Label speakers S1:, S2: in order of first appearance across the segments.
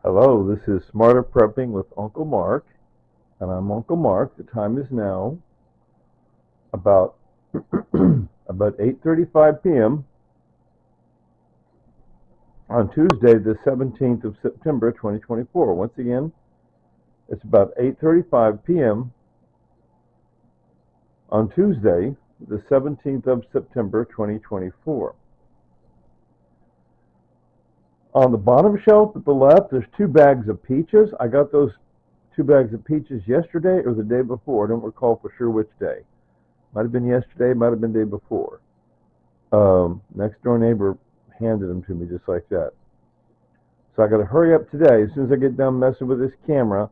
S1: Hello, this is Smarter Prepping with Uncle Mark, and I'm Uncle Mark. The time is now about about 8:35 p.m. on Tuesday, the 17th of September, 2024. Once again, it's about 8:35 p.m. on Tuesday, the 17th of September, 2024. On the bottom shelf at the left, there's two bags of peaches. I got those two bags of peaches yesterday or the day before. I don't recall for sure which day. Might have been yesterday, might have been the day before. Next door neighbor handed them to me just like that. So I got to hurry up today. As soon as I get done messing with this camera,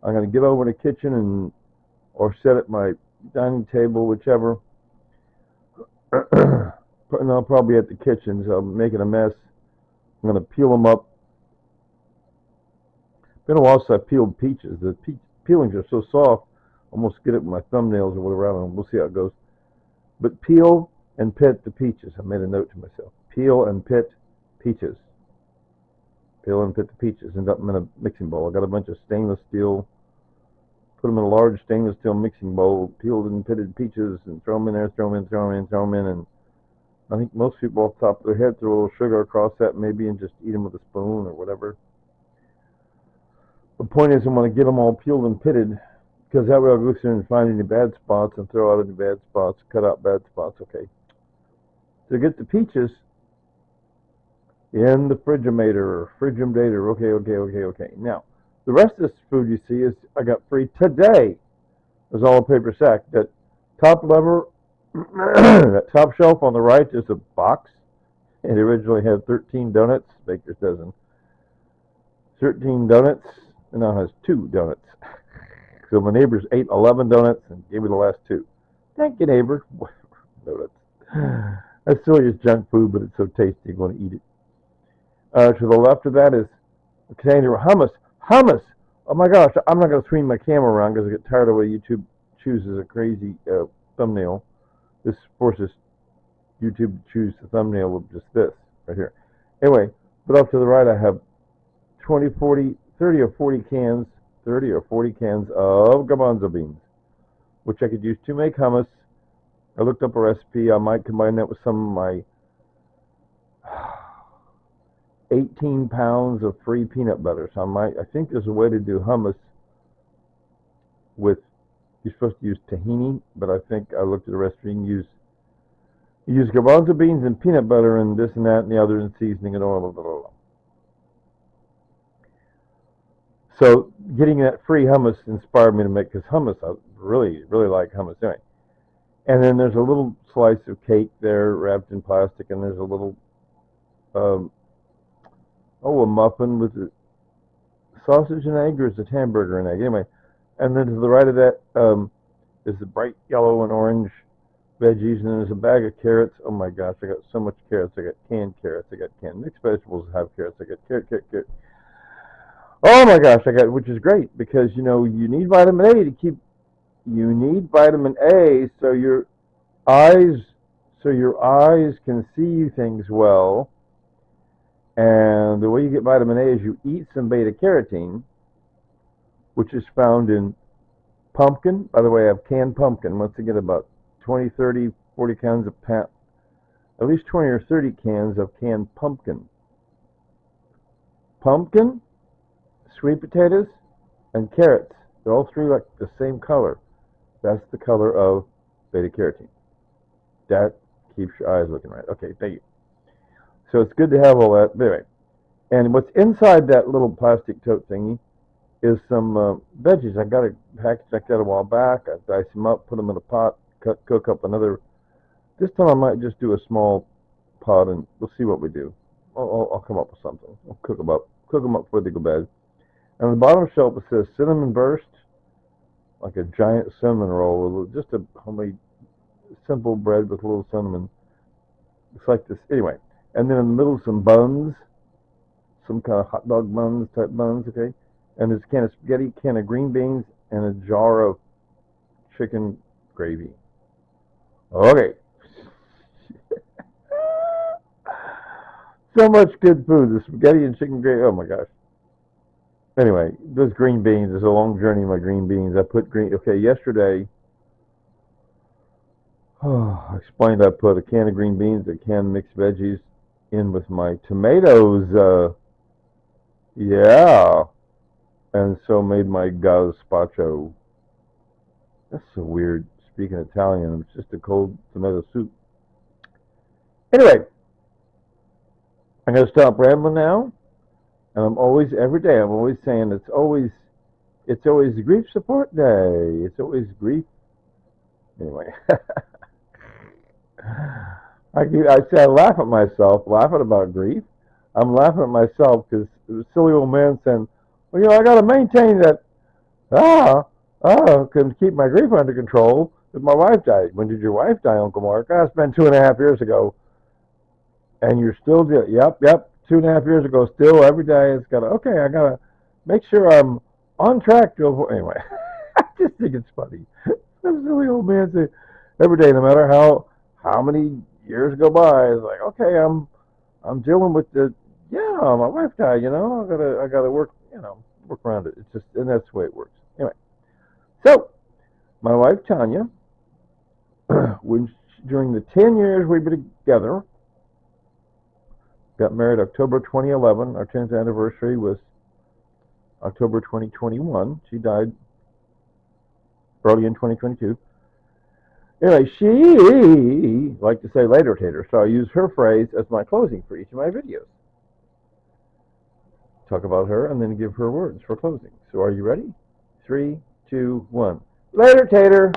S1: I'm going to get over to the kitchen or sit at my dining table, whichever. And I'll probably at the kitchen, so I'm making a mess. I'm going to peel them up. It's been a while since I peeled peaches. The peelings are so soft, almost get it with my thumbnails or whatever. I don't know. We'll see how it goes. But peel and pit the peaches. I made a note to myself. Peel and pit peaches. Peel and pit the peaches. End up in a mixing bowl. I got a bunch of stainless steel. Put them in a large stainless steel mixing bowl. Peeled and pitted peaches and throw them in there. Throw them in. And I think most people off the top of their head throw a little sugar across that maybe and just eat them with a spoon or whatever. The point is I want to get them all peeled and pitted because that way I'll go through and find any bad spots and throw out any bad spots, cut out bad spots. Okay. To get the peaches in the Frigidator. Okay. Now, the rest of this food you see is I got free today. It's all a paper sack. That top lever, that top shelf on the right is a box. It originally had 13 donuts, baker's dozen. 13 donuts, and now it has 2 donuts. So my neighbors ate 11 donuts and gave me the last 2. Thank you, neighbor. Donuts. That's silly as junk food, but it's so tasty, you're going to eat it. To the left of that is a container of hummus. Hummus! Oh my gosh, I'm not going to swing my camera around because I get tired of the way YouTube chooses a crazy thumbnail. This forces YouTube to choose the thumbnail of just this right here. Anyway, but up to the right I have 30 or 40 cans of garbanzo beans, which I could use to make hummus. I looked up a recipe. I might combine that with some of my 18 pounds of free peanut butter. So I think there's a way to do hummus with, you're supposed to use tahini, but I think I looked at the recipe and use garbanzo beans and peanut butter and this and that and the other and seasoning and oil. Blah, blah, blah. So getting that free hummus inspired me to make, because hummus, I really, really like hummus anyway. And then there's a little slice of cake there wrapped in plastic, and there's a little, a muffin with a sausage and egg, or is it hamburger and egg? Anyway, and then to the right of that is the bright yellow and orange veggies, and there's a bag of carrots. Oh my gosh, I got so much carrots. I got canned carrots. I got canned mixed vegetables that have carrots. I got carrot. Oh my gosh, which is great because you need vitamin A to keep. You need vitamin A so your eyes can see things well. And the way you get vitamin A is you eat some beta carotene, which is found in pumpkin. By the way, I have canned pumpkin. Once again, about 20, 30, 40 cans of at least 20 or 30 cans of canned pumpkin. Pumpkin, sweet potatoes, and carrots. They're all three like the same color. That's the color of beta carotene. That keeps your eyes looking right. Okay, thank you. So it's good to have all that. But anyway, and what's inside that little plastic tote thingy is some veggies. I got a package like that a while back. I dice them up, put them in a pot, cook up another. This time I might just do a small pot, and we'll see what we do. I'll come up with something. I'll cook them up before they go bad. And on the bottom shelf it says cinnamon burst, like a giant cinnamon roll, with just a homemade simple bread with a little cinnamon. It's like this anyway. And then in the middle some buns, some kind of hot dog buns type buns, okay? And there's a can of spaghetti, can of green beans, and a jar of chicken gravy. Okay. So much good food. The spaghetti and chicken gravy, oh my gosh. Anyway, those green beans is a long journey. My green beans. I put green. Okay, yesterday. I explained I put a can of green beans, a can of mixed veggies in with my tomatoes. Yeah, and so made my gazpacho. That's so weird. Speaking Italian, it's just a cold tomato soup. Anyway, I'm gonna stop rambling now. And I'm always every day. I'm always saying it's always grief support day. It's always grief. Anyway, I say I laugh at myself, laughing about grief. I'm laughing at myself because the silly old man saying, "Well, I got to maintain that can keep my grief under control." But my wife died. When did your wife die, Uncle Mark? It's been 2.5 years ago, and you're still doing. Yep. 2.5 years ago, still every day. It's got to. Okay, I gotta make sure I'm on track to avoid. Anyway, I just think it's funny. Some silly old man say every day, no matter how many years go by, it's like, okay, I'm dealing with the. Yeah, my wife died. I gotta work around it. It's just, and that's the way it works. Anyway, so my wife Tanya, during the 10 years we've been together, got married October 2011. Our 10th anniversary was October 2021. She died early in 2022. Anyway, she liked to say later tater, so I use her phrase as my closing for each of my videos. Talk about her and then give her words for closing. So are you ready? 3, 2, 1. Later tater!